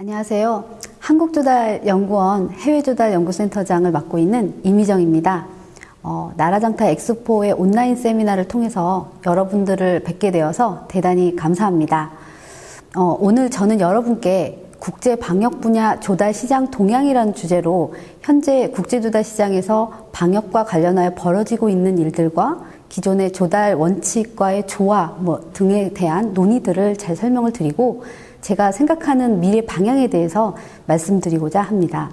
안녕하세요. 한국조달연구원 해외조달연구센터장을 맡고 있는 이미정입니다. 나라장터 엑스포의 온라인 세미나를 통해서 여러분들을 뵙게 되어서 대단히 감사합니다. 오늘 저는 여러분께 국제방역 분야 조달시장 동향이라는 주제로 현재 국제조달시장에서 방역과 관련하여 벌어지고 있는 일들과 기존의 조달 원칙과의 조화 등에 대한 논의들을 잘 설명을 드리고 제가 생각하는 미래 방향에 대해서 말씀드리고자 합니다.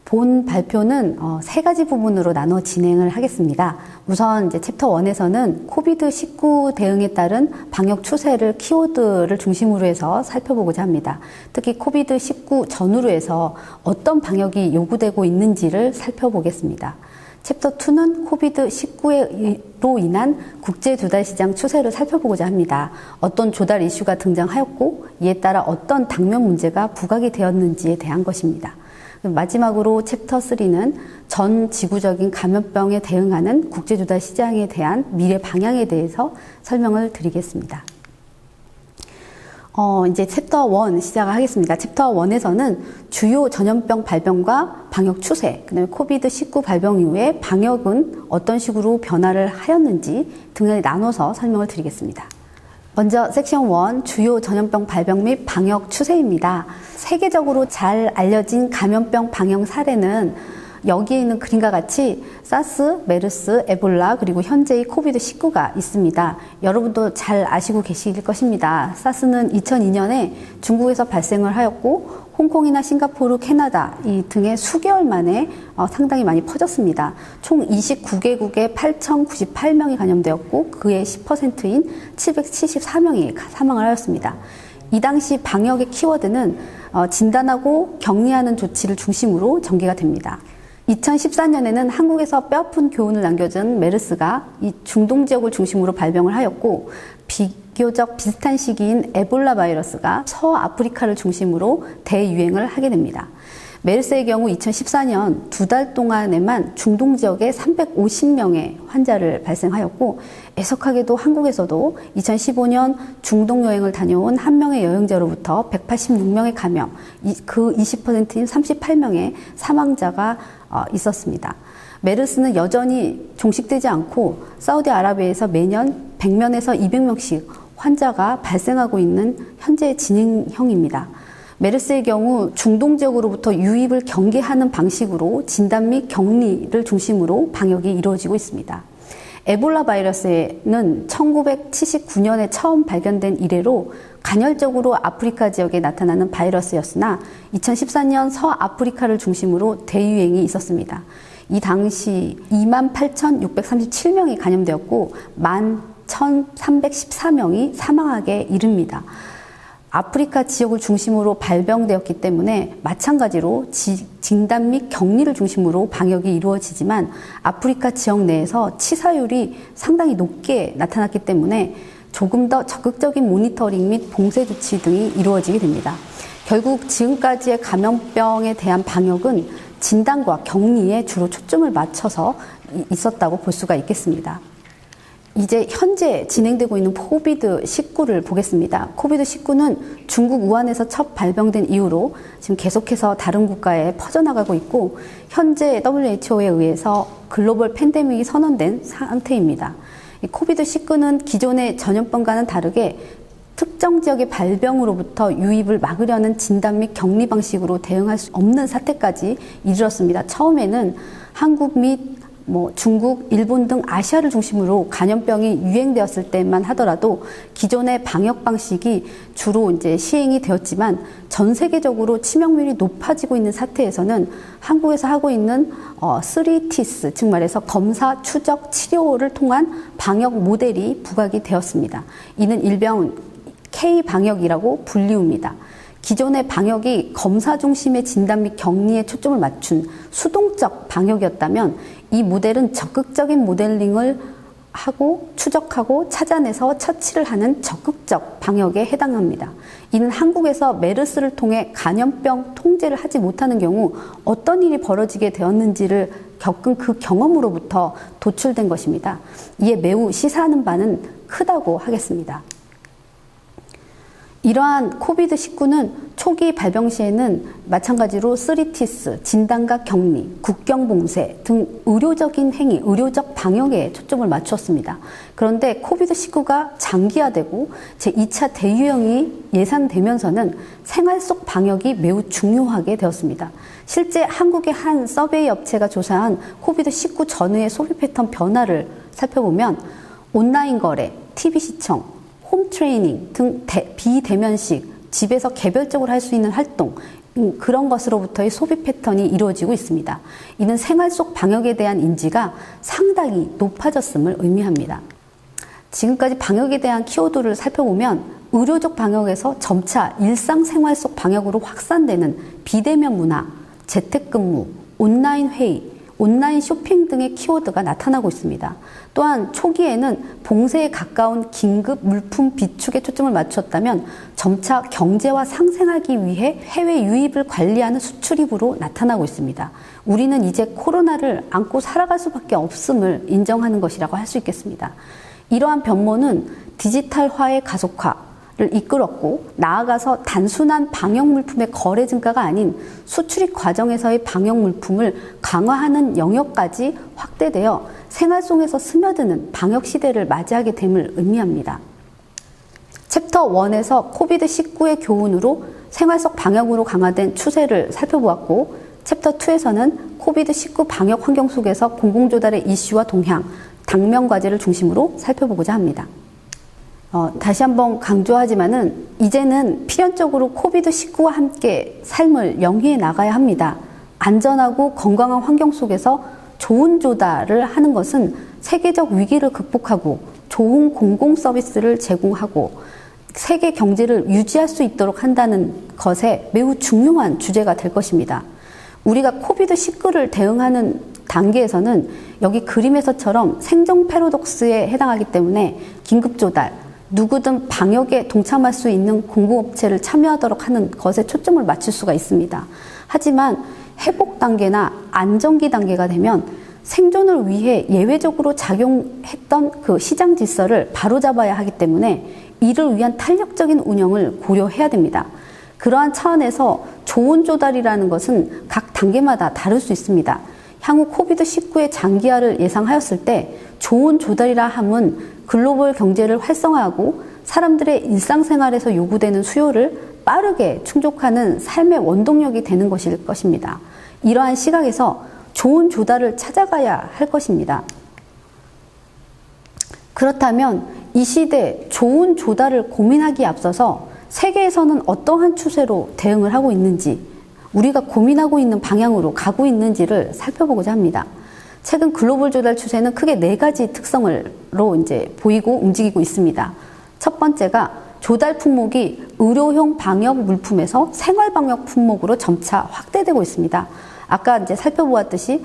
본 발표는 세 가지 부분으로 나눠 진행을 하겠습니다. 우선 이제 챕터 1에서는 코비드-19 대응에 따른 방역 추세를 키워드를 중심으로 해서 살펴보고자 합니다. 특히 코비드-19 전후로 해서 어떤 방역이 요구되고 있는지를 살펴보겠습니다. 챕터 2는 코비드-19로 인한 국제 조달 시장 추세를 살펴보고자 합니다. 어떤 조달 이슈가 등장하였고 이에 따라 어떤 당면 문제가 부각이 되었는지에 대한 것입니다. 마지막으로 챕터 3는 전 지구적인 감염병에 대응하는 국제 조달 시장에 대한 미래 방향에 대해서 설명을 드리겠습니다. 이제 챕터 1 시작을 하겠습니다. 챕터 1에서는 주요 전염병 발병과 방역 추세, 그다음에 코비드-19 발병 이후에 방역은 어떤 식으로 변화를 하였는지 등을 나눠서 설명을 드리겠습니다. 먼저 섹션 1 주요 전염병 발병 및 방역 추세입니다. 세계적으로 잘 알려진 감염병 방역 사례는 여기에 있는 그림과 같이 사스, 메르스, 에볼라 그리고 현재의 코비드-19가 있습니다. 여러분도 잘 아시고 계실 것입니다. 사스는 2002년에 중국에서 발생을 하였고 홍콩이나 싱가포르, 캐나다 이 등의 수개월 만에 상당히 많이 퍼졌습니다. 총 29개국에 8,098명이 감염되었고 그의 10%인 774명이 사망을 하였습니다. 이 당시 방역의 키워드는 진단하고 격리하는 조치를 중심으로 전개가 됩니다. 2014년에는 한국에서 뼈아픈 교훈을 남겨준 메르스가 이 중동 지역을 중심으로 발병을 하였고 비교적 비슷한 시기인 에볼라 바이러스가 서아프리카를 중심으로 대유행을 하게 됩니다. 메르스의 경우 2014년 2달 동안에만 중동 지역에 350명의 환자를 발생하였고 애석하게도 한국에서도 2015년 중동 여행을 다녀온 한 명의 여행자로부터 186명의 감염, 그 20%인 38명의 사망자가 있었습니다. 메르스는 여전히 종식되지 않고 사우디아라비아에서 매년 100명에서 200명씩 환자가 발생하고 있는 현재 진행형입니다. 메르스의 경우 중동 지역으로부터 유입을 경계하는 방식으로 진단 및 격리를 중심으로 방역이 이루어지고 있습니다. 에볼라 바이러스는 1979년에 처음 발견된 이래로 간헐적으로 아프리카 지역에 나타나는 바이러스였으나 2014년 서아프리카를 중심으로 대유행이 있었습니다. 이 당시 28,637명이 감염되었고 11,314명이 사망하게 이릅니다. 아프리카 지역을 중심으로 발병되었기 때문에 마찬가지로 진단 및 격리를 중심으로 방역이 이루어지지만 아프리카 지역 내에서 치사율이 상당히 높게 나타났기 때문에 조금 더 적극적인 모니터링 및 봉쇄 조치 등이 이루어지게 됩니다. 결국 지금까지의 감염병에 대한 방역은 진단과 격리에 주로 초점을 맞춰서 있었다고 볼 수가 있겠습니다. 이제 현재 진행되고 있는 코비드-19를 보겠습니다. 코비드-19는 중국 우한에서 첫 발병된 이후로 지금 계속해서 다른 국가에 퍼져나가고 있고 현재 WHO에 의해서 글로벌 팬데믹이 선언된 상태입니다. 코비드-19는 기존의 전염병과는 다르게 특정 지역의 발병으로부터 유입을 막으려는 진단 및 격리 방식으로 대응할 수 없는 사태까지 이르렀습니다. 처음에는 한국 및 중국, 일본 등 아시아를 중심으로 감염병이 유행되었을 때만 하더라도 기존의 방역 방식이 주로 이제 시행이 되었지만 전 세계적으로 치명률이 높아지고 있는 사태에서는 한국에서 하고 있는 3T's, 즉 말해서 검사, 추적, 치료를 통한 방역 모델이 부각이 되었습니다. 이는 일명 K-방역이라고 불리웁니다. 기존의 방역이 검사 중심의 진단 및 격리에 초점을 맞춘 수동적 방역이었다면 이 모델은 적극적인 모델링을 하고 추적하고 찾아내서 처치를 하는 적극적 방역에 해당합니다. 이는 한국에서 메르스를 통해 감염병 통제를 하지 못하는 경우 어떤 일이 벌어지게 되었는지를 겪은 그 경험으로부터 도출된 것입니다. 이에 매우 시사하는 바는 크다고 하겠습니다. 이러한 코비드-19는 초기 발병 시에는 마찬가지로 쓰리티스, 진단과 격리, 국경봉쇄 등 의료적인 행위, 의료적 방역에 초점을 맞추었습니다. 그런데 코비드-19가 장기화되고 제2차 대유행이 예상되면서는 생활 속 방역이 매우 중요하게 되었습니다. 실제 한국의 한 서베이 업체가 조사한 코비드-19 전후의 소비 패턴 변화를 살펴보면 온라인 거래, TV 시청, 홈 트레이닝 등 비대면식, 집에서 개별적으로 할 수 있는 활동, 그런 것으로부터의 소비 패턴이 이루어지고 있습니다. 이는 생활 속 방역에 대한 인지가 상당히 높아졌음을 의미합니다. 지금까지 방역에 대한 키워드를 살펴보면 의료적 방역에서 점차 일상생활 속 방역으로 확산되는 비대면 문화, 재택근무, 온라인 회의, 온라인 쇼핑 등의 키워드가 나타나고 있습니다. 또한 초기에는 봉쇄에 가까운 긴급 물품 비축에 초점을 맞췄다면 점차 경제와 상생하기 위해 해외 유입을 관리하는 수출입으로 나타나고 있습니다. 우리는 이제 코로나를 안고 살아갈 수밖에 없음을 인정하는 것이라고 할 수 있겠습니다. 이러한 변모는 디지털화의 가속화를 이끌었고 나아가서 단순한 방역 물품의 거래 증가가 아닌 수출입 과정에서의 방역 물품을 강화하는 영역까지 확대되어 생활 속에서 스며드는 방역 시대를 맞이하게 됨을 의미합니다. 챕터 1에서 코비드-19의 교훈으로 생활 속 방역으로 강화된 추세를 살펴보았고 챕터 2에서는 코비드-19 방역 환경 속에서 공공조달의 이슈와 동향, 당면 과제를 중심으로 살펴보고자 합니다. 다시 한번 강조하지만은 이제는 필연적으로 코비드-19와 함께 삶을 영위해 나가야 합니다. 안전하고 건강한 환경 속에서 좋은 조달을 하는 것은 세계적 위기를 극복하고 좋은 공공 서비스를 제공하고 세계 경제를 유지할 수 있도록 한다는 것에 매우 중요한 주제가 될 것입니다. 우리가 코비드-19를 대응하는 단계에서는 여기 그림에서처럼 생존 패러독스에 해당하기 때문에 긴급 조달, 누구든 방역에 동참할 수 있는 공공업체를 참여하도록 하는 것에 초점을 맞출 수가 있습니다. 하지만 회복 단계나 안정기 단계가 되면 생존을 위해 예외적으로 작용했던 그 시장 질서를 바로잡아야 하기 때문에 이를 위한 탄력적인 운영을 고려해야 됩니다. 그러한 차원에서 좋은 조달이라는 것은 각 단계마다 다를 수 있습니다. 향후 코비드-19의 장기화를 예상하였을 때 좋은 조달이라 함은 글로벌 경제를 활성화하고 사람들의 일상생활에서 요구되는 수요를 빠르게 충족하는 삶의 원동력이 되는 것일 것입니다. 이러한 시각에서 좋은 조달을 찾아가야 할 것입니다. 그렇다면 이 시대 좋은 조달을 고민하기에 앞서서 세계에서는 어떠한 추세로 대응을 하고 있는지, 우리가 고민하고 있는 방향으로 가고 있는지를 살펴보고자 합니다. 최근 글로벌 조달 추세는 크게 4가지 특성으로 이제 보이고 움직이고 있습니다. 첫 번째가 조달 품목이 의료용 방역 물품에서 생활 방역 품목으로 점차 확대되고 있습니다. 아까 이제 살펴보았듯이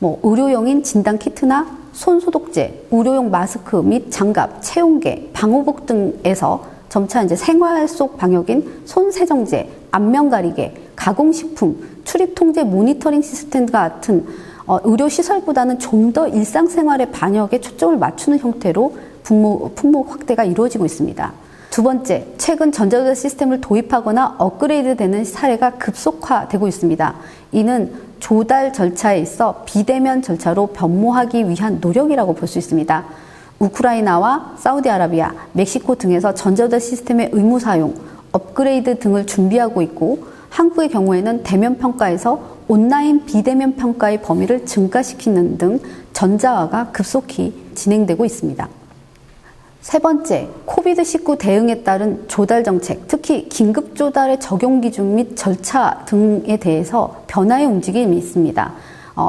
의료용인 진단 키트나 손 소독제, 의료용 마스크 및 장갑, 체온계, 방호복 등에서 점차 이제 생활 속 방역인 손 세정제, 안면 가리개, 가공식품, 출입 통제 모니터링 시스템 같은 의료 시설보다는 좀 더 일상생활의 방역에 초점을 맞추는 형태로 품목 확대가 이루어지고 있습니다. 두 번째, 최근 전자조달 시스템을 도입하거나 업그레이드 되는 사례가 급속화되고 있습니다. 이는 조달 절차에 있어 비대면 절차로 변모하기 위한 노력이라고 볼 수 있습니다. 우크라이나와 사우디아라비아, 멕시코 등에서 전자조달 시스템의 의무 사용, 업그레이드 등을 준비하고 있고 한국의 경우에는 대면 평가에서 온라인 비대면 평가의 범위를 증가시키는 등 전자화가 급속히 진행되고 있습니다. 세 번째, 코비드-19 대응에 따른 조달 정책, 특히 긴급 조달의 적용 기준 및 절차 등에 대해서 변화의 움직임이 있습니다.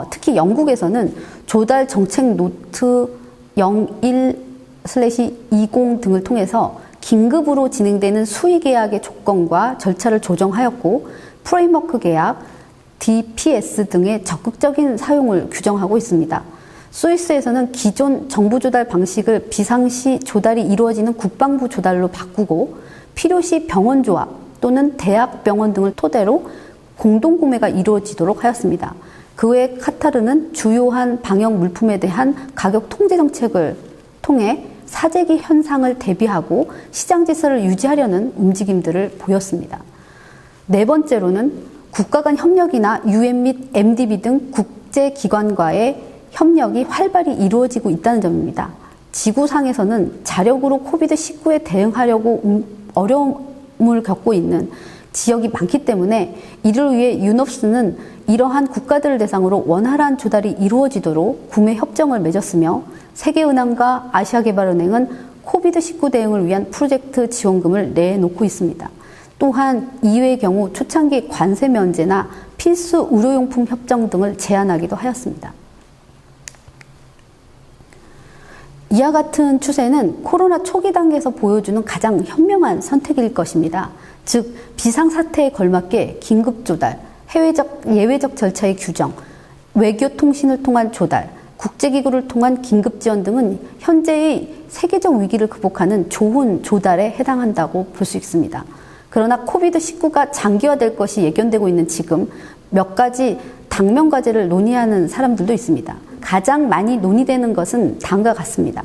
특히 영국에서는 조달 정책 노트 01/20 등을 통해서 긴급으로 진행되는 수의 계약의 조건과 절차를 조정하였고 프레임워크 계약, DPS 등의 적극적인 사용을 규정하고 있습니다. 스위스에서는 기존 정부 조달 방식을 비상시 조달이 이루어지는 국방부 조달로 바꾸고 필요시 병원 조합 또는 대학 병원 등을 토대로 공동 구매가 이루어지도록 하였습니다. 그 외 카타르는 주요한 방역 물품에 대한 가격 통제 정책을 통해 사재기 현상을 대비하고 시장 질서를 유지하려는 움직임들을 보였습니다. 네 번째로는 국가 간 협력이나 UN 및 MDB 등 국제기관과의 협력이 활발히 이루어지고 있다는 점입니다. 지구상에서는 자력으로 코비드-19에 대응하려고 어려움을 겪고 있는 지역이 많기 때문에 이를 위해 유럽스는 이러한 국가들을 대상으로 원활한 조달이 이루어지도록 구매 협정을 맺었으며 세계은행과 아시아개발은행은 코비드-19 대응을 위한 프로젝트 지원금을 내놓고 있습니다. 또한 EU의 경우 초창기 관세 면제나 필수 의료용품 협정 등을 제안하기도 하였습니다. 이와 같은 추세는 코로나 초기 단계에서 보여주는 가장 현명한 선택일 것입니다. 즉, 비상사태에 걸맞게 긴급 조달, 예외적 절차의 규정, 외교통신을 통한 조달, 국제기구를 통한 긴급 지원 등은 현재의 세계적 위기를 극복하는 좋은 조달에 해당한다고 볼 수 있습니다. 그러나 코비드-19가 장기화될 것이 예견되고 있는 지금 몇 가지 당면 과제를 논의하는 사람들도 있습니다. 가장 많이 논의되는 것은 다음과 같습니다.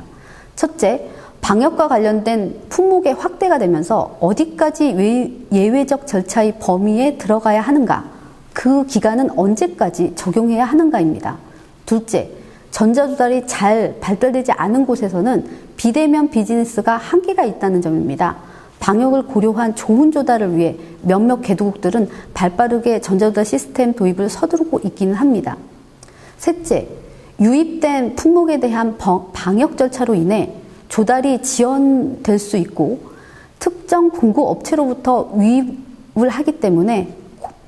첫째, 방역과 관련된 품목의 확대가 되면서 어디까지 예외적 절차의 범위에 들어가야 하는가, 그 기간은 언제까지 적용해야 하는가입니다. 둘째, 전자조달이 잘 발달되지 않은 곳에서는 비대면 비즈니스가 한계가 있다는 점입니다. 방역을 고려한 좋은 조달을 위해 몇몇 개도국들은 발빠르게 전자조달 시스템 도입을 서두르고 있기는 합니다. 셋째, 유입된 품목에 대한 방역 절차로 인해 조달이 지연될 수 있고 특정 공급업체로부터 유입을 하기 때문에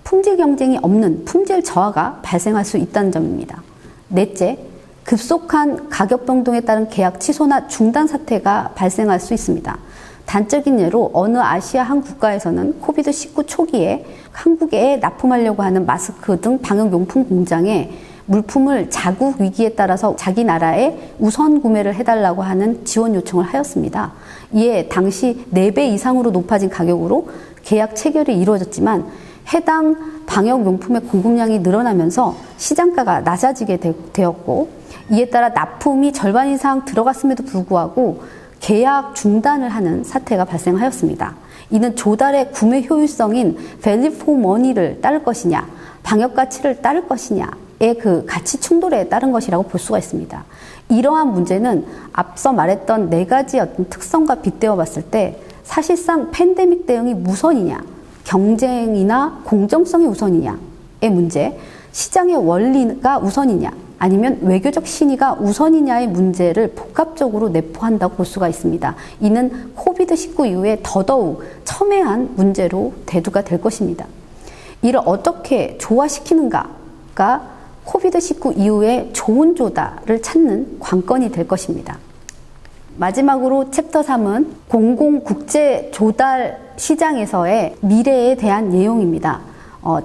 품질 경쟁이 없는 품질 저하가 발생할 수 있다는 점입니다. 넷째, 급속한 가격 변동에 따른 계약 취소나 중단 사태가 발생할 수 있습니다. 단적인 예로 어느 아시아 한 국가에서는 코비드-19 초기에 한국에 납품하려고 하는 마스크 등 방역용품 공장에 물품을 자국 위기에 따라서 자기 나라에 우선 구매를 해달라고 하는 지원 요청을 하였습니다. 이에 당시 4배 이상으로 높아진 가격으로 계약 체결이 이루어졌지만 해당 방역용품의 공급량이 늘어나면서 시장가가 낮아지게 되었고, 이에 따라 납품이 절반 이상 들어갔음에도 불구하고 계약 중단을 하는 사태가 발생하였습니다. 이는 조달의 구매 효율성인 value for money를 따를 것이냐, 방역 가치를 따를 것이냐의 그 가치 충돌에 따른 것이라고 볼 수가 있습니다. 이러한 문제는 앞서 말했던 4가지 어떤 특성과 빗대어 봤을 때 사실상 팬데믹 대응이 우선이냐, 경쟁이나 공정성이 우선이냐의 문제, 시장의 원리가 우선이냐, 아니면 외교적 신의가 우선이냐의 문제를 복합적으로 내포한다고 볼 수가 있습니다. 이는 코비드-19 이후에 더더욱 첨예한 문제로 대두가 될 것입니다. 이를 어떻게 조화시키는가가 코비드-19 이후에 좋은 조달을 찾는 관건이 될 것입니다. 마지막으로 챕터 3은 공공국제 조달 시장에서의 미래에 대한 내용입니다.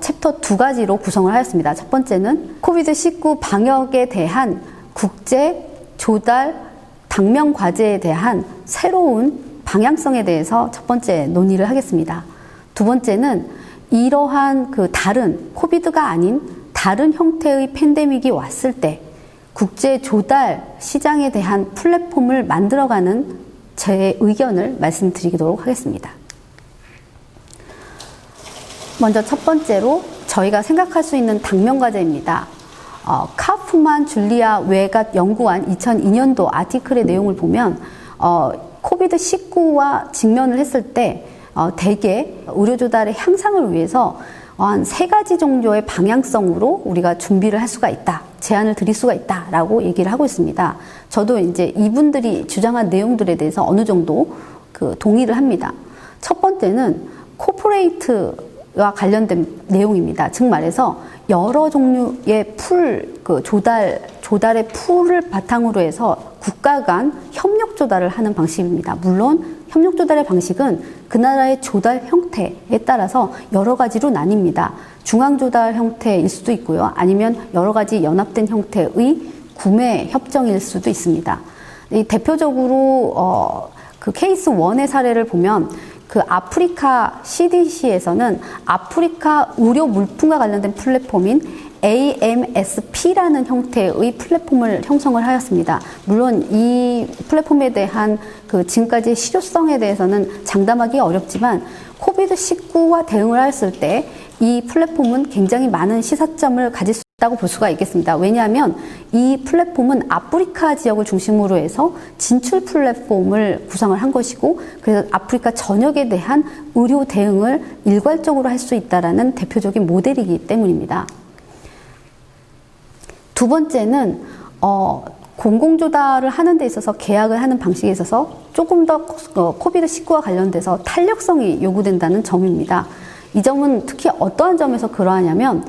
챕터 2가지로 구성을 하였습니다. 첫 번째는 코비드-19 방역에 대한 국제 조달 당면 과제에 대한 새로운 방향성에 대해서 첫 번째 논의를 하겠습니다. 두 번째는 이러한 그 다른 코비드가 아닌 다른 형태의 팬데믹이 왔을 때 국제 조달 시장에 대한 플랫폼을 만들어가는 제 의견을 말씀드리도록 하겠습니다. 먼저 첫 번째로 저희가 생각할 수 있는 당면 과제입니다. 카프만 줄리아 웨가 연구한 2002년도 아티클의 내용을 보면 코비드-19와 직면을 했을 때 대개 의료 조달의 향상을 위해서 한 3가지 정도의 방향성으로 우리가 준비를 할 수가 있다, 제안을 드릴 수가 있다라고 얘기를 하고 있습니다. 저도 이제 이분들이 주장한 내용들에 대해서 어느 정도 동의를 합니다. 첫 번째는 코퍼레이트와 관련된 내용입니다. 즉 말해서 여러 종류의 조달의 풀을 바탕으로 해서 국가 간 협력 조달을 하는 방식입니다. 물론 협력 조달의 방식은 그 나라의 조달 형태에 따라서 여러 가지로 나뉩니다. 중앙 조달 형태일 수도 있고요. 아니면 여러 가지 연합된 형태의 구매 협정일 수도 있습니다. 대표적으로 그 케이스 1의 사례를 보면 그 아프리카 CDC에서는 아프리카 의료 물품과 관련된 플랫폼인 AMSP라는 형태의 플랫폼을 형성을 하였습니다. 물론 이 플랫폼에 대한 그 지금까지의 실효성에 대해서는 장담하기 어렵지만 코비드-19와 대응을 하였을 때 이 플랫폼은 굉장히 많은 시사점을 가질 수 있다고 볼 수가 있겠습니다. 왜냐하면 이 플랫폼은 아프리카 지역을 중심으로 해서 진출 플랫폼을 구성을 한 것이고, 그래서 아프리카 전역에 대한 의료 대응을 일괄적으로 할 수 있다라는 대표적인 모델이기 때문입니다. 두 번째는 공공조달을 하는 데 있어서 계약을 하는 방식에 있어서 조금 더 코비드-19와 관련돼서 탄력성이 요구된다는 점입니다. 이 점은 특히 어떠한 점에서 그러하냐면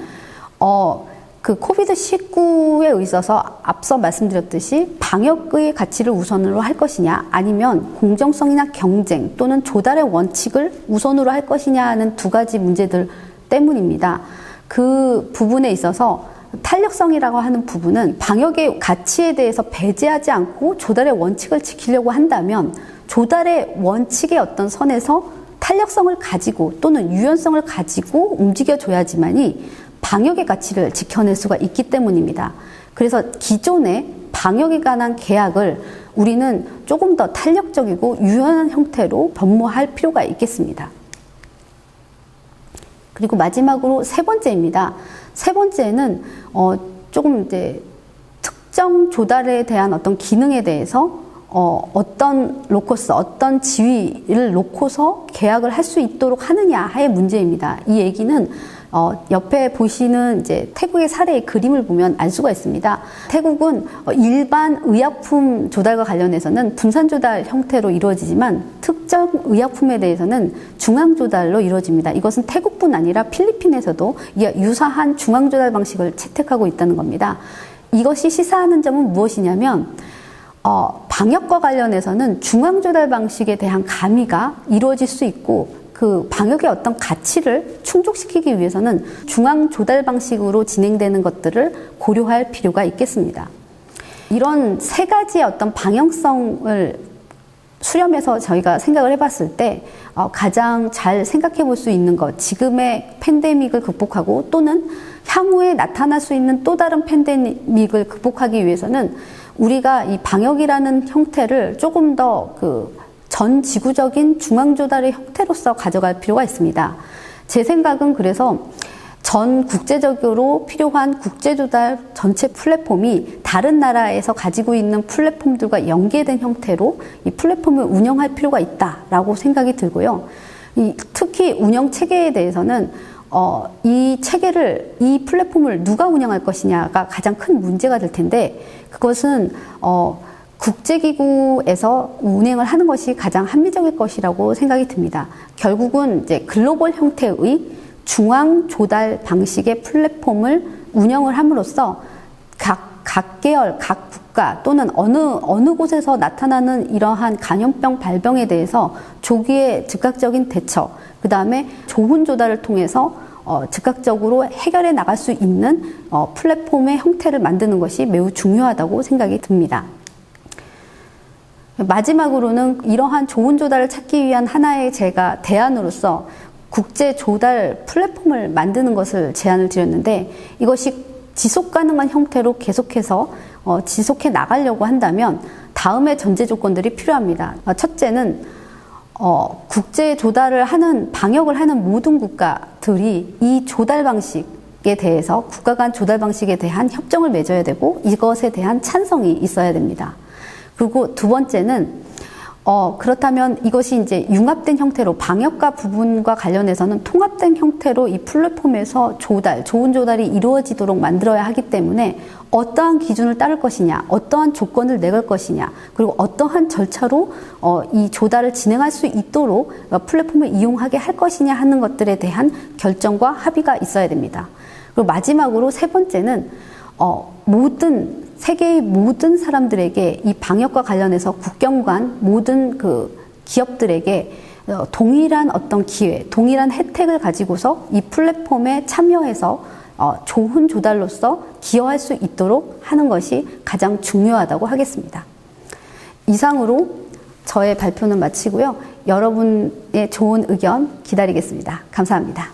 그 코비드-19에 있어서 앞서 말씀드렸듯이 방역의 가치를 우선으로 할 것이냐, 아니면 공정성이나 경쟁 또는 조달의 원칙을 우선으로 할 것이냐 하는 두 가지 문제들 때문입니다. 그 부분에 있어서 탄력성이라고 하는 부분은 방역의 가치에 대해서 배제하지 않고 조달의 원칙을 지키려고 한다면 조달의 원칙의 어떤 선에서 탄력성을 가지고 또는 유연성을 가지고 움직여줘야지만이 방역의 가치를 지켜낼 수가 있기 때문입니다. 그래서 기존의 방역에 관한 계약을 우리는 조금 더 탄력적이고 유연한 형태로 변모할 필요가 있겠습니다. 그리고 마지막으로 세 번째입니다. 세 번째는 조금 이제 특정 조달에 대한 어떤 기능에 대해서 어떤 로커스, 어떤 지위를 놓고서 계약을 할 수 있도록 하느냐의 문제입니다. 이 얘기는 옆에 보시는 이제 태국의 사례의 그림을 보면 알 수가 있습니다. 태국은 일반 의약품 조달과 관련해서는 분산 조달 형태로 이루어지지만 특정 의약품에 대해서는 중앙 조달로 이루어집니다. 이것은 태국뿐 아니라 필리핀에서도 유사한 중앙 조달 방식을 채택하고 있다는 겁니다. 이것이 시사하는 점은 무엇이냐면 방역과 관련해서는 중앙 조달 방식에 대한 가미가 이루어질 수 있고, 그 방역의 어떤 가치를 충족시키기 위해서는 중앙 조달 방식으로 진행되는 것들을 고려할 필요가 있겠습니다. 이런 세 가지의 어떤 방향성을 수렴해서 저희가 생각을 해봤을 때 가장 잘 생각해 볼 수 있는 것, 지금의 팬데믹을 극복하고 또는 향후에 나타날 수 있는 또 다른 팬데믹을 극복하기 위해서는 우리가 이 방역이라는 형태를 조금 더 전 지구적인 중앙 조달의 형태로서 가져갈 필요가 있습니다. 제 생각은 그래서 전 국제적으로 필요한 국제 조달 전체 플랫폼이 다른 나라에서 가지고 있는 플랫폼들과 연계된 형태로 이 플랫폼을 운영할 필요가 있다라고 생각이 들고요. 특히 운영 체계에 대해서는 이 체계를, 이 플랫폼을 누가 운영할 것이냐가 가장 큰 문제가 될 텐데, 그것은 국제기구에서 운행을 하는 것이 가장 합리적일 것이라고 생각이 듭니다. 결국은 이제 글로벌 형태의 중앙 조달 방식의 플랫폼을 운영을 함으로써 각 계열, 각 국가 또는 어느 곳에서 나타나는 이러한 감염병 발병에 대해서 조기에 즉각적인 대처, 그 다음에 좋은 조달을 통해서 즉각적으로 해결해 나갈 수 있는 플랫폼의 형태를 만드는 것이 매우 중요하다고 생각이 듭니다. 마지막으로는 이러한 좋은 조달을 찾기 위한 하나의 제가 대안으로서 국제 조달 플랫폼을 만드는 것을 제안을 드렸는데, 이것이 지속 가능한 형태로 계속해서 지속해 나가려고 한다면 다음의 전제 조건들이 필요합니다. 첫째는 국제 조달을 하는, 방역을 하는 모든 국가들이 이 조달 방식에 대해서, 국가 간 조달 방식에 대한 협정을 맺어야 되고 이것에 대한 찬성이 있어야 됩니다. 그리고 두 번째는 그렇다면 이것이 이제 융합된 형태로, 방역과 부분과 관련해서는 통합된 형태로 이 플랫폼에서 좋은 조달이 이루어지도록 만들어야 하기 때문에 어떠한 기준을 따를 것이냐, 어떠한 조건을 내걸 것이냐, 그리고 어떠한 절차로 이 조달을 진행할 수 있도록 플랫폼을 이용하게 할 것이냐 하는 것들에 대한 결정과 합의가 있어야 됩니다. 그리고 마지막으로 세 번째는 세계의 모든 사람들에게 이 방역과 관련해서 국경 간 모든 기업들에게 동일한 어떤 기회, 동일한 혜택을 가지고서 이 플랫폼에 참여해서 좋은 조달로서 기여할 수 있도록 하는 것이 가장 중요하다고 하겠습니다. 이상으로 저의 발표는 마치고요. 여러분의 좋은 의견 기다리겠습니다. 감사합니다.